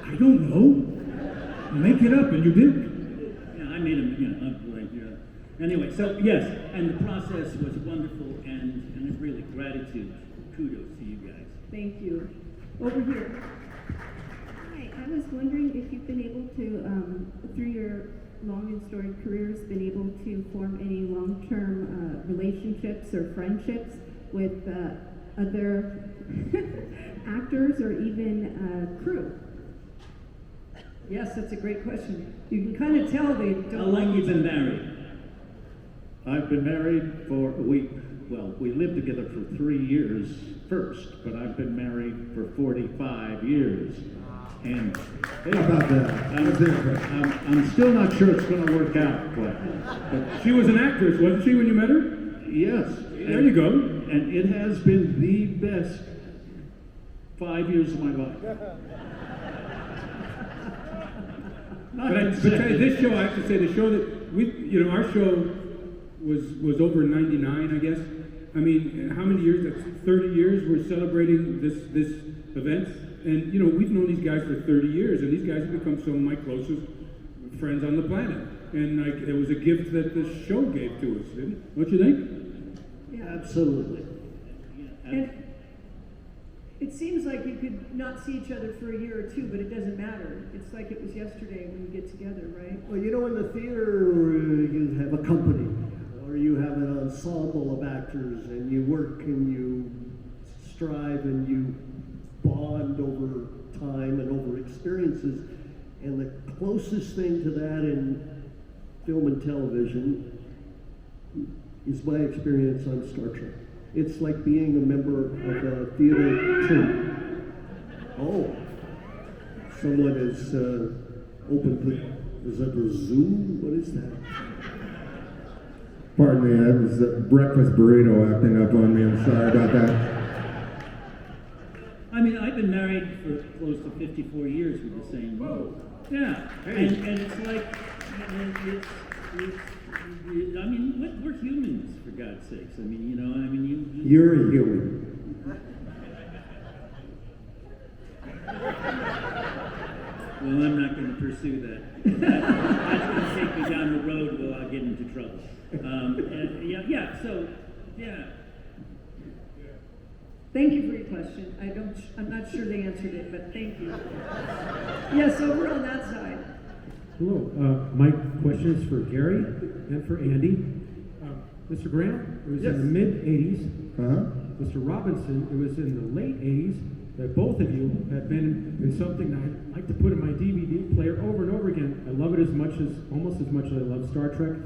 I don't know. Make it up, and you did. Yeah, I made him, up right here. Anyway, so yes, and the process was wonderful, and really gratitude, kudos to you guys. Thank you. Over here. Hi, I was wondering if you've been able to, through your long and storied careers, been able to form any long-term relationships or friendships with other actors or even crew? Yes, that's a great question. You can kind of tell they don't. How long you been married? I've been married for we lived together for 3 years first, but I've been married for 45 years. And How about that? I'm still not sure it's going to work out, but She was an actress, wasn't she, when you met her? yes. There you go. And it has been the best 5 years of my life. But this show, I have to say, the show that our show was over in '99, I guess. I mean, how many years? That's 30 years. We're celebrating this event, and we've known these guys for 30 years, and these guys have become some of my closest friends on the planet. And it was a gift that the show gave to us, didn't it? Don't you think? Yeah. Absolutely. And it seems like you could not see each other for a year or two, but it doesn't matter. It's like it was yesterday when you get together, right? Well, in the theater, you have a company, or you have an ensemble of actors, and you work and you strive and you bond over time and over experiences. And the closest thing to that in film and television is my experience on Star Trek. It's like being a member of a theater troupe. Oh, someone is opened the, is that the Zoom? What is that? Pardon me, that was a breakfast burrito acting up on me. I'm sorry about that. I mean, I've been married for close to 54 years with the same woman. Yeah, Hey. and it's like, I mean, we're humans, for God's sakes. I mean, you You're a human. Well, I'm not going to pursue that. That's going to take me down the road where I'll get into trouble. Yeah. Thank you for your question. I'm not sure they answered it, but thank you. Yes, over on that side. Hello, my question is for Gary and for Andy. Mr. Graham, it was in the mid-'80s. Mr. Robinson, it was in the late '80s that both of you have been in something that I like to put in my DVD player over and over again. I love it almost as much as I love Star Trek.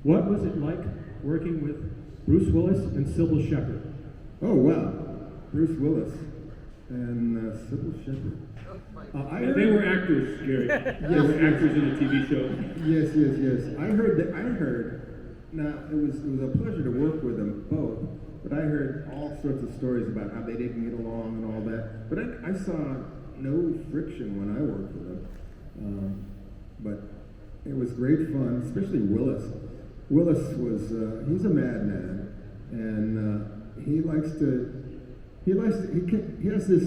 What was it like working with Bruce Willis and Sybil Shepherd? Oh, wow. Bruce Willis and Sybil Shepherd. They were actors, Gary. They were actors in a TV show. Yes. I heard. Now, it was a pleasure to work with them both, but I heard all sorts of stories about how they didn't get along and all that. But I saw no friction when I worked with them. But it was great fun, especially Willis. Willis he's a madman, and he has this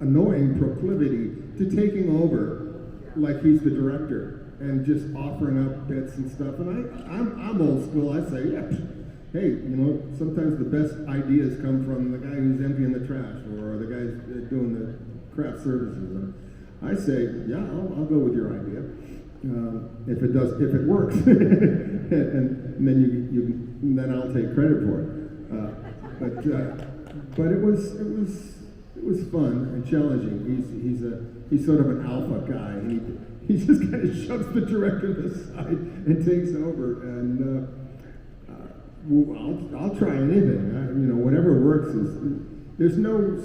annoying proclivity to taking over like he's the director and just offering up bits and stuff. And I'm old school. I say, yeah, hey, sometimes the best ideas come from the guy who's emptying the trash or the guy doing the craft services. And I say, yeah, I'll go with your idea if it works, and then I'll take credit for it. But it was fun and challenging. He's sort of an alpha guy. He just kind of shoves the director to the side and takes over. And I'll try anything. Whatever works there's no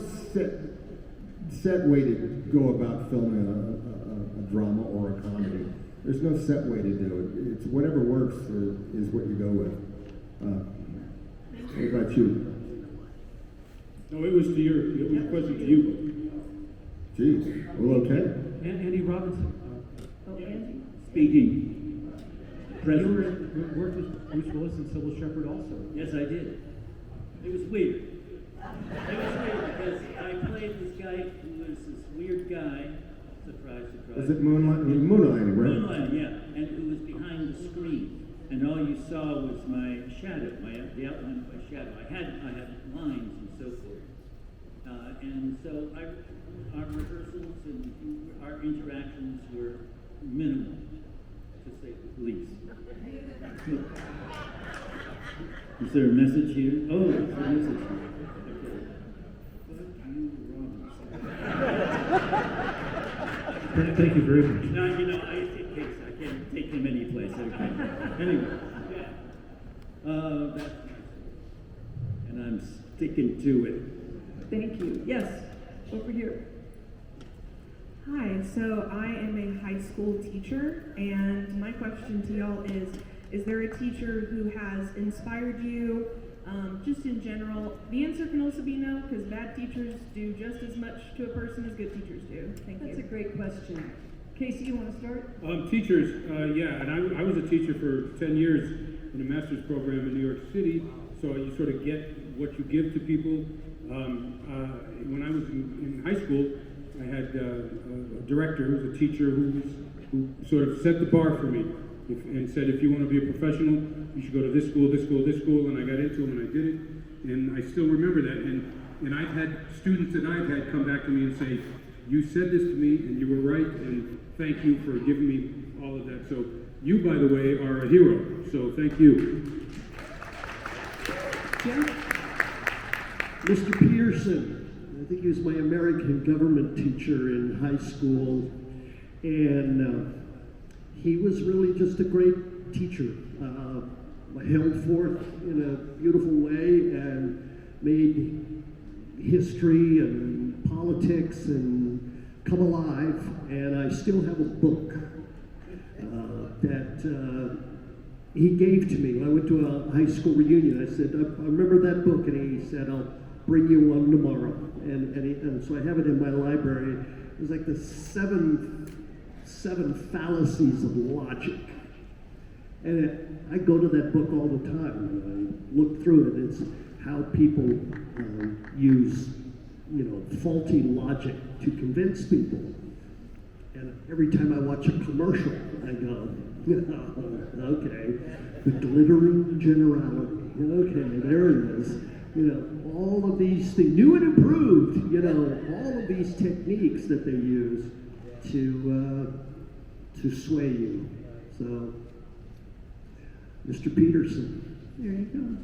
set way to go about filming a drama or a comedy. There's no set way to do it. It's whatever works is what you go with. What about you? No, it was a question to you. Geez, well, okay. Andy Robinson. Andy? Speaking. You worked with Bruce Willis and Sybil Shepherd also. Yes, I did. It was weird. It was weird because I played this guy who was this weird guy Surprise. Is it moonlighting, right? Moonlighting, yeah. And it was behind the screen. And all you saw was my shadow, the outline of my shadow. I had lines and so forth. And so our rehearsals and our interactions were minimal, to say the least. Is there a message here? Oh, there's a message here. Okay. Thank you very much. No, I can't take him any place. Okay. Anyway, that's nice. And I'm sticking to it. Thank you. Yes, over here. Hi, so I am a high school teacher, and my question to y'all is there a teacher who has inspired you, just in general? The answer can also be no, because bad teachers do just as much to a person as good teachers do. Thank you. That's a great question. Casey, you want to start? Teachers, yeah, and I was a teacher for 10 years in a master's program in New York City, so you sort of get what you give to people. When I was in high school, I had a director who was a teacher who sort of set the bar for me and said, if you want to be a professional, you should go to this school, this school, this school, and I got into them and I did it, and I still remember that. And I've had students that I've had come back to me and say, you said this to me and you were right, and thank you for giving me all of that. So you, by the way, are a hero, so thank you. Jim? Mr. Peterson, I think he was my American government teacher in high school, and he was really just a great teacher. Held forth in a beautiful way and made history and politics and come alive. And I still have a book that he gave to me when I went to a high school reunion. I said, I remember that book, and he said, I'll bring you one tomorrow. And so I have it in my library. It was like the seven fallacies of logic. And I go to that book all the time, and I look through it. It's how people use, faulty logic to convince people. And every time I watch a commercial, I go, okay, the glittering generality. Okay, there it is. All of these things, new and improved, all of these techniques that they use to sway you. So, Mr. Peterson. There you go.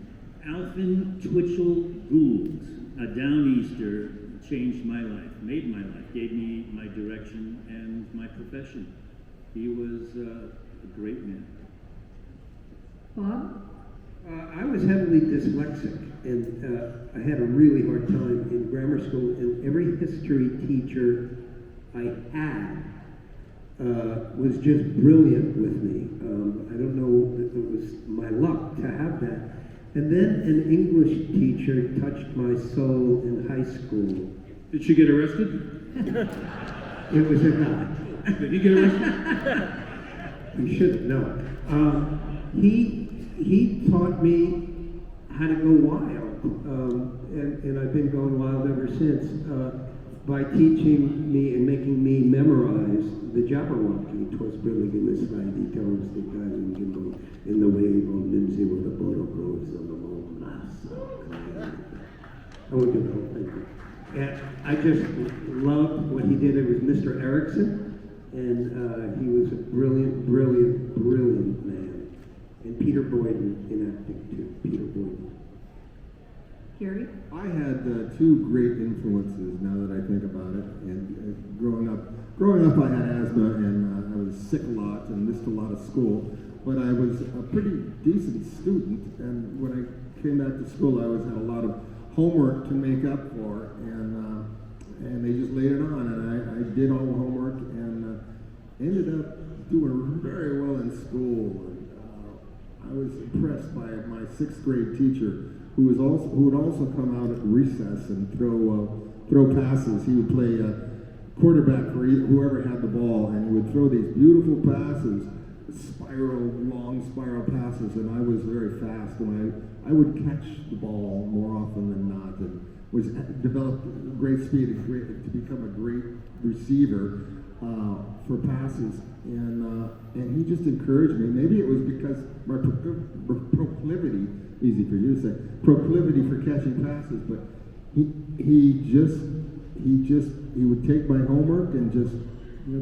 Alvin Twitchell Gould, a Downeaster, changed my life, made my life, gave me my direction and my profession. He was a great man. Bob? I was heavily dyslexic, and I had a really hard time in grammar school, and every history teacher I had was just brilliant with me. I don't know if it was my luck to have that. And then an English teacher touched my soul in high school. Did she get arrested? It was a guy. Did he get arrested? You shouldn't know. He taught me how to go wild, and I've been going wild ever since by teaching me and making me memorize the Jabberwocky. 'Twas brillig in the slidey tones, the guy in gimbal in the wave on Lindsay where the bottle goes on the moon. I won't do the whole thing. And I just loved what he did. It was Mr. Erickson, and he was a brilliant, brilliant, brilliant man. And Peter Boyden in acting too. Peter Boyden. Gary? I had two great influences now that I think about it. And growing up, I had asthma, and I was sick a lot and missed a lot of school. But I was a pretty decent student, and when I came back to school, I always had a lot of homework to make up for, and they just laid it on, and I did all the homework, and ended up doing very well in school. And I was impressed by my sixth grade teacher, who would also come out at recess and throw passes. He would play quarterback for whoever had the ball, and he would throw these beautiful passes, long spiral passes, and I was very fast, and I would catch the ball more often than not, and developed great speed and to become a great receiver. for passes, and he just encouraged me. Maybe it was because my proclivity, easy for you to say, proclivity for catching passes, but he would take my homework and just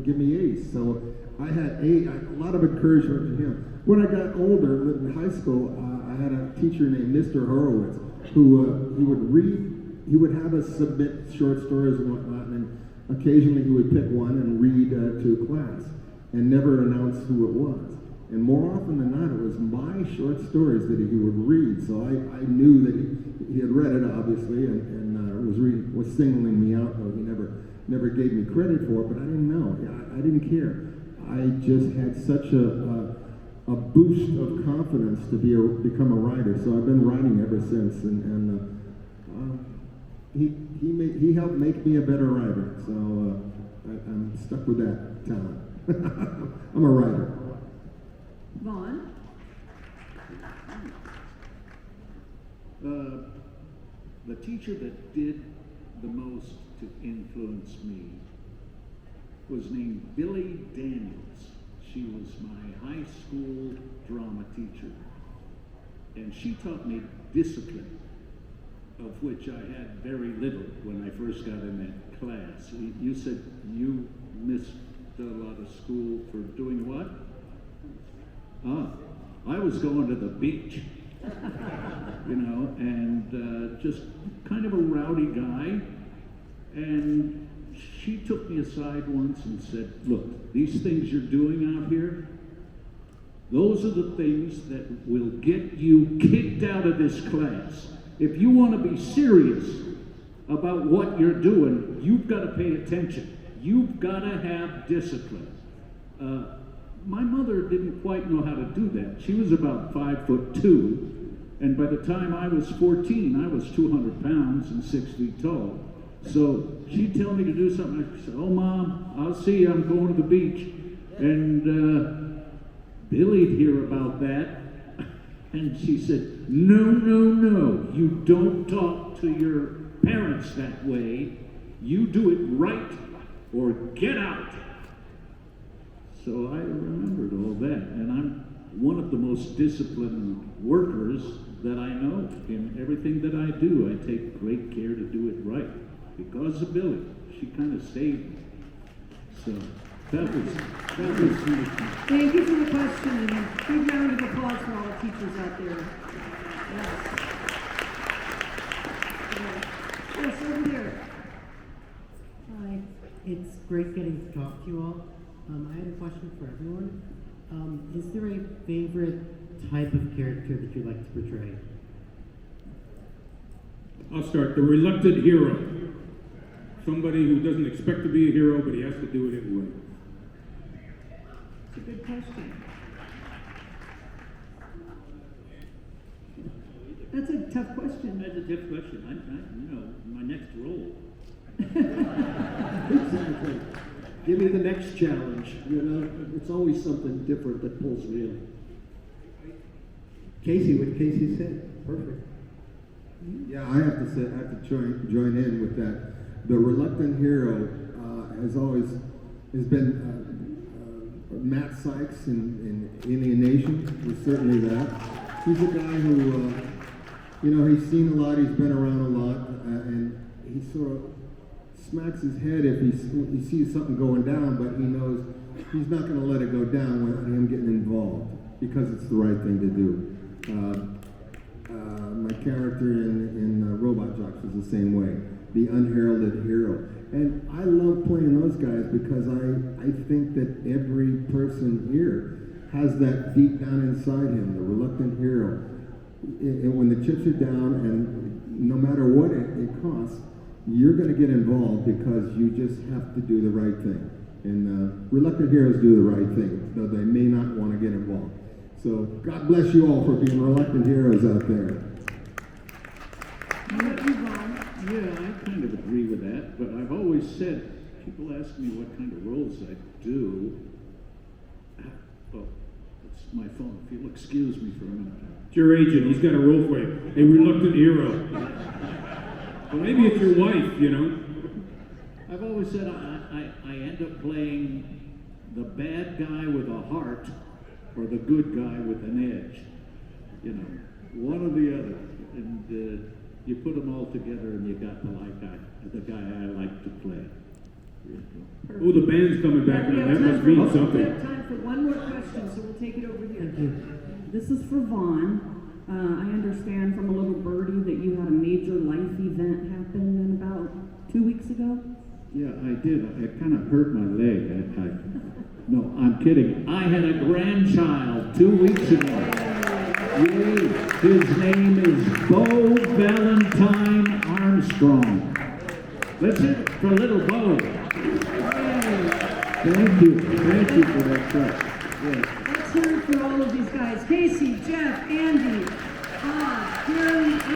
give me A's. So I had a lot of encouragement from him. When I got older, in high school, I had a teacher named Mr. Horowitz who he would read. He would have us submit short stories and whatnot, and occasionally he would pick one and read to class, and never announce who it was. And more often than not, it was my short stories that he would read. So I knew that he had read it, obviously, and was singling me out. Though he never gave me credit for it, but I didn't know. I didn't care. I just had such a boost of confidence to become a writer. So I've been writing ever since, and he helped make me a better writer. So I'm stuck with that talent. I'm a writer. Vaughn? The teacher that did the most to influence me was named Billy Daniels. She was my high school drama teacher, and she taught me discipline, of which I had very little when I first got in that class. You said you missed a lot of school for doing what? I was going to the beach, and just kind of a rowdy guy. And she took me aside once and said, look, these things you're doing out here, those are the things that will get you kicked out of this class. If you want to be serious about what you're doing, you've got to pay attention. You've got to have discipline. My mother didn't quite know how to do that. She was about 5'2", and by the time I was 14, I was 200 pounds and 6 feet tall. So she'd tell me to do something. I said, "Oh, Mom, I'll see you. I'm going to the beach." And Billy'd hear about that, and she said, No, you don't talk to your parents that way. You do it right or get out." So I remembered all that, and I'm one of the most disciplined workers that I know. In everything that I do, I take great care to do it right. Because of Billy, she kind of saved me. So that was Thank you for the question, and a big round of applause for all the teachers out there. Yes, over there. Hi, it's great getting to talk to you all. I had a question for everyone. Is there a favorite type of character that you like to portray? I'll start. The reluctant hero. Somebody who doesn't expect to be a hero, but he has to do it anyway. It's a good question. That's a tough question. That's a tough question. My next role. Exactly. Give me the next challenge. It's always something different that pulls me in. Casey, what Casey said, perfect. Yeah, I have to join in with that. The reluctant hero has been Matt Sykes in Alienation. Was certainly that. He's a guy who, he's seen a lot, he's been around a lot, and he sort of smacks his head if he sees something going down, but he knows he's not going to let it go down without him getting involved because it's the right thing to do. My character in Robot Jocks was the same way, the unheralded hero. And I love playing those guys because I think that every person here has that deep down inside him, the reluctant hero. And when the chips are down, and no matter what it costs, you're going to get involved because you just have to do the right thing. And reluctant heroes do the right thing, though they may not want to get involved. So God bless you all for being reluctant heroes out there. Yeah, I kind of agree with that, but I've always said, people ask me what kind of roles I do. Oh, it's my phone. If you'll excuse me for a minute. It's your agent. He's got a role for you. A reluctant hero. Well, maybe it's your wife, I've always said I end up playing the bad guy with a heart or the good guy with an edge. You know, one or the other. And you put them all together and you got the guy I like to play. Oh, the band's coming back now. That must mean We have something. time for one more question, so we'll take it over here. Thank you. This is for Vaughn. I understand from a little birdie that you had a major life event happen about 2 weeks ago. Yeah, I did. It kind of hurt my leg. No, I'm kidding. I had a grandchild 2 weeks ago. Yay. His name is Beau Valentine Armstrong. Let's hit it for little Beau. Thank you. Thank you for that trust. Yes. Let's hear it for all of these guys. Casey, Jeff, Andy, Bob, Gary,